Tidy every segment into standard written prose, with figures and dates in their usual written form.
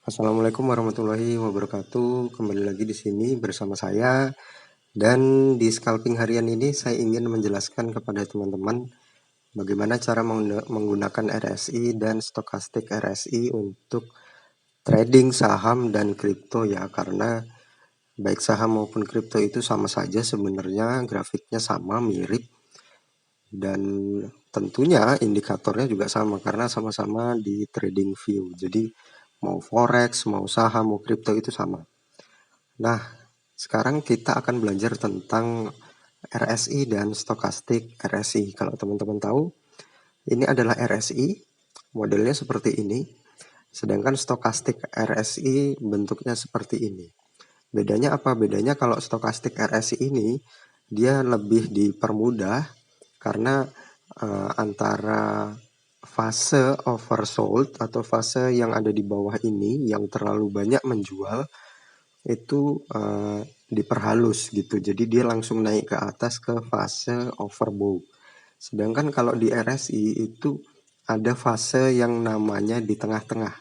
Assalamualaikum warahmatullahi wabarakatuh. Kembali lagi di sini bersama saya dan di scalping harian ini saya ingin menjelaskan kepada teman-teman bagaimana cara menggunakan RSI dan stokastik RSI untuk trading saham dan kripto ya, karena baik saham maupun kripto itu sama saja sebenarnya, grafiknya sama, mirip, dan tentunya indikatornya juga sama karena sama-sama di trading view. Jadi mau forex, mau saham, mau kripto itu sama. Nah, sekarang kita akan belajar tentang RSI dan stokastik RSI. Kalau teman-teman tahu, ini adalah RSI, modelnya seperti ini. Sedangkan stokastik RSI bentuknya seperti ini. Bedanya apa? Bedanya kalau stokastik RSI ini, dia lebih dipermudah karena antara fase oversold atau fase yang ada di bawah ini yang terlalu banyak menjual itu diperhalus gitu. Jadi dia langsung naik ke atas ke fase overbought. Sedangkan kalau di RSI itu ada fase yang namanya di tengah-tengah,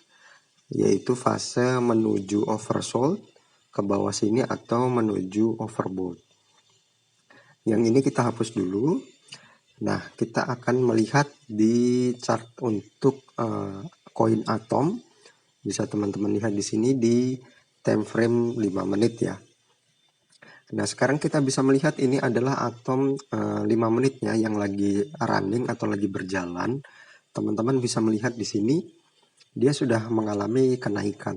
yaitu fase menuju oversold ke bawah sini atau menuju overbought. Yang ini kita hapus dulu. Nah, kita akan melihat di chart untuk koin Atom. Bisa teman-teman lihat di sini di time frame 5 menit ya. Nah, sekarang kita bisa melihat ini adalah Atom 5 menitnya yang lagi running atau lagi berjalan. Teman-teman bisa melihat di sini dia sudah mengalami kenaikan.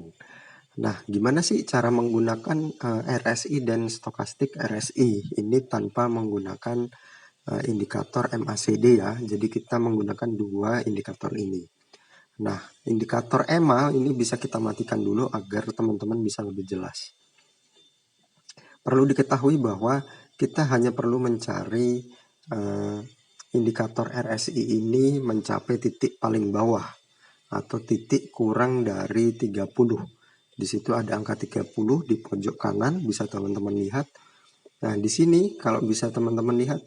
Nah, gimana sih cara menggunakan RSI dan stokastik RSI ini tanpa menggunakan indikator MACD ya. Jadi kita menggunakan dua indikator ini. Nah, indikator EMA ini bisa kita matikan dulu agar teman-teman bisa lebih jelas. Perlu diketahui bahwa kita hanya perlu mencari indikator RSI ini mencapai titik paling bawah atau titik kurang dari 30. Di situ ada angka 30 di pojok kanan, bisa teman-teman lihat. Nah, di sini kalau bisa teman-teman lihat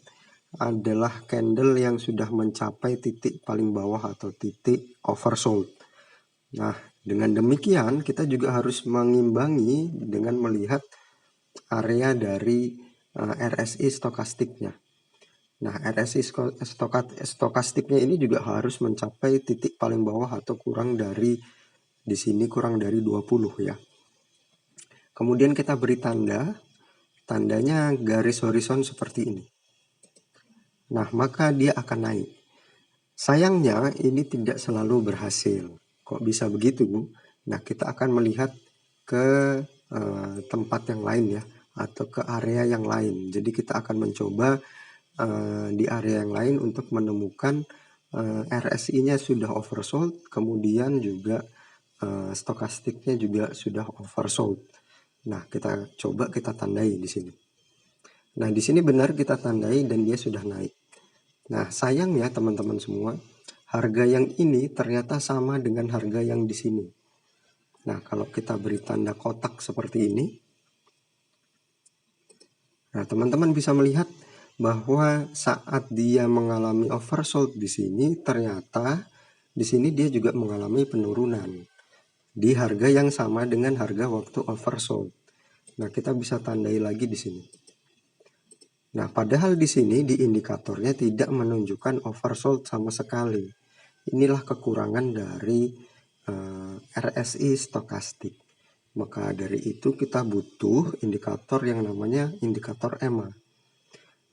adalah candle yang sudah mencapai titik paling bawah atau titik oversold. Nah, dengan demikian kita juga harus mengimbangi dengan melihat area dari RSI stokastiknya. Nah, RSI stokastiknya ini juga harus mencapai titik paling bawah atau kurang dari di sini kurang dari 20 ya. Kemudian kita beri tandanya garis horizon seperti ini. Nah, maka dia akan naik. Sayangnya ini tidak selalu berhasil. Kok bisa begitu? Nah, kita akan melihat ke tempat yang lain ya, atau ke area yang lain. Jadi kita akan mencoba di area yang lain untuk menemukan RSI-nya sudah oversold, kemudian juga stokastiknya juga sudah oversold. Nah, kita coba kita tandai di sini. Nah, di sini benar kita tandai dan dia sudah naik. Nah, sayangnya teman-teman semua, harga yang ini ternyata sama dengan harga yang di sini. Nah, kalau kita beri tanda kotak seperti ini, nah teman-teman bisa melihat bahwa saat dia mengalami oversold di sini, ternyata di sini dia juga mengalami penurunan di harga yang sama dengan harga waktu oversold. Nah, kita bisa tandai lagi di sini. Nah, padahal di sini di indikatornya tidak menunjukkan oversold sama sekali. Inilah kekurangan dari RSI stokastik. Maka dari itu kita butuh indikator yang namanya indikator EMA.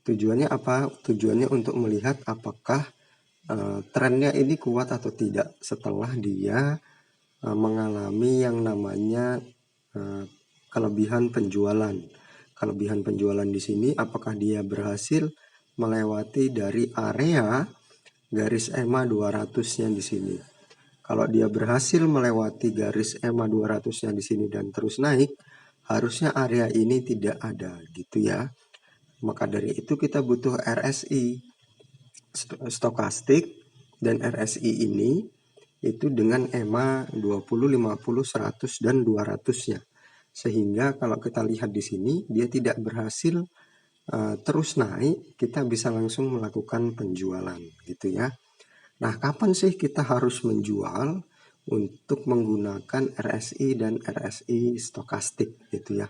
Tujuannya apa? Tujuannya untuk melihat apakah trennya ini kuat atau tidak setelah dia mengalami yang namanya kelebihan penjualan. Kelebihan penjualan di sini apakah dia berhasil melewati dari area garis EMA 200-nya di sini. Kalau dia berhasil melewati garis EMA 200-nya di sini dan terus naik, harusnya area ini tidak ada gitu ya. Maka dari itu kita butuh RSI stokastik dan RSI ini itu dengan EMA 20, 50, 100 dan 200-nya. Sehingga kalau kita lihat di sini dia tidak berhasil terus naik, kita bisa langsung melakukan penjualan gitu ya. Nah, kapan sih kita harus menjual? untuk menggunakan RSI dan RSI stokastik gitu ya?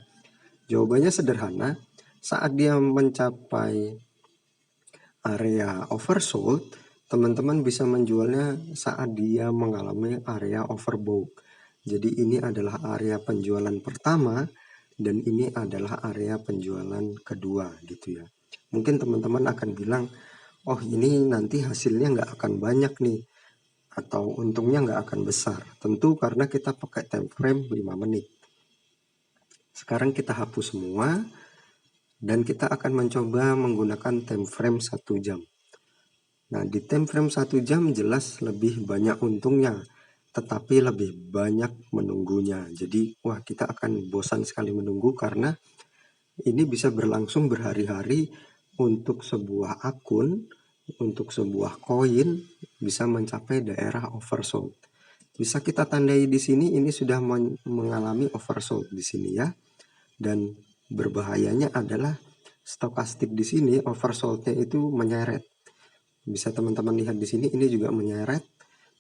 Jawabannya sederhana, saat dia mencapai area oversold, teman-teman bisa menjualnya saat dia mengalami area overbought. Jadi ini adalah area penjualan pertama dan ini adalah area penjualan kedua gitu ya. Mungkin teman-teman akan bilang, oh ini nanti hasilnya nggak akan banyak nih, atau untungnya nggak akan besar. Tentu karena kita pakai time frame 5 menit. Sekarang kita hapus semua dan kita akan mencoba menggunakan time frame 1 jam. Nah, di time frame 1 jam jelas lebih banyak untungnya, tetapi lebih banyak menunggunya. Jadi, wah kita akan bosan sekali menunggu karena ini bisa berlangsung berhari-hari untuk sebuah akun, untuk sebuah koin bisa mencapai daerah oversold. Bisa kita tandai di sini ini sudah mengalami oversold di sini ya. Dan berbahayanya adalah stokastik di sini oversoldnya itu menyeret. Bisa teman-teman lihat di sini ini juga menyeret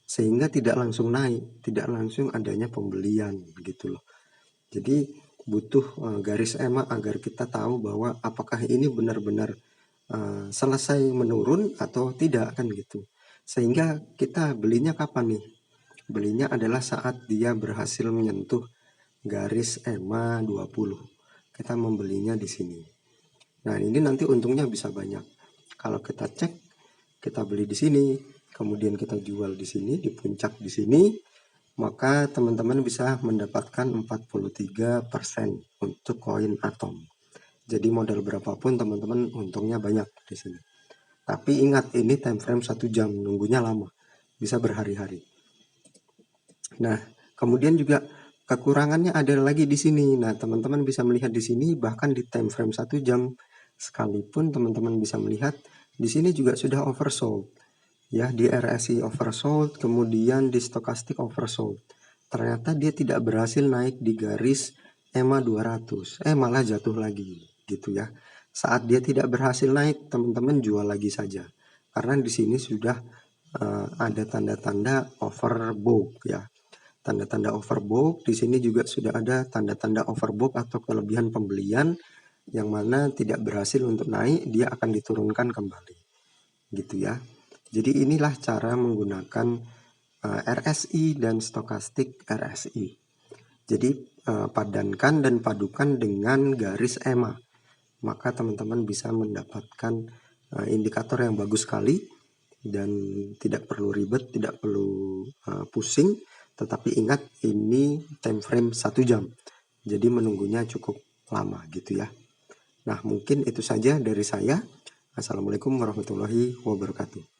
sehingga tidak langsung naik, tidak langsung adanya pembelian gitu loh. Jadi butuh garis EMA agar kita tahu bahwa apakah ini benar-benar selesai menurun atau tidak kan gitu. Sehingga kita belinya kapan nih? Belinya adalah saat dia berhasil menyentuh garis EMA 20. Kita membelinya di sini. Nah, ini nanti untungnya bisa banyak. Kalau kita cek, kita beli di sini, kemudian kita jual di sini, di puncak di sini, maka teman-teman bisa mendapatkan 43% untuk koin Atom. Jadi modal berapapun teman-teman untungnya banyak di sini. Tapi ingat ini time frame 1 jam, nunggunya lama, bisa berhari-hari. Nah, kemudian juga kekurangannya ada lagi di sini. Nah, teman-teman bisa melihat di sini bahkan di time frame 1 jam sekalipun teman-teman bisa melihat di sini juga sudah oversold. Ya, di RSI oversold, kemudian di stokastik oversold. Ternyata dia tidak berhasil naik di garis EMA 200. Malah jatuh lagi gitu ya. Saat dia tidak berhasil naik, teman-teman jual lagi saja. Karena di sini sudah ada tanda-tanda overbought ya. Tanda-tanda overbought di sini juga sudah ada tanda-tanda overbought atau kelebihan pembelian yang mana tidak berhasil untuk naik, dia akan diturunkan kembali. Gitu ya. Jadi inilah cara menggunakan RSI dan stokastik RSI. Jadi padankan dan padukan dengan garis EMA. Maka teman-teman bisa mendapatkan indikator yang bagus sekali dan tidak perlu ribet, tidak perlu pusing. Tetapi ingat ini time frame 1 jam. Jadi menunggunya cukup lama gitu ya. Nah, mungkin itu saja dari saya. Assalamualaikum warahmatullahi wabarakatuh.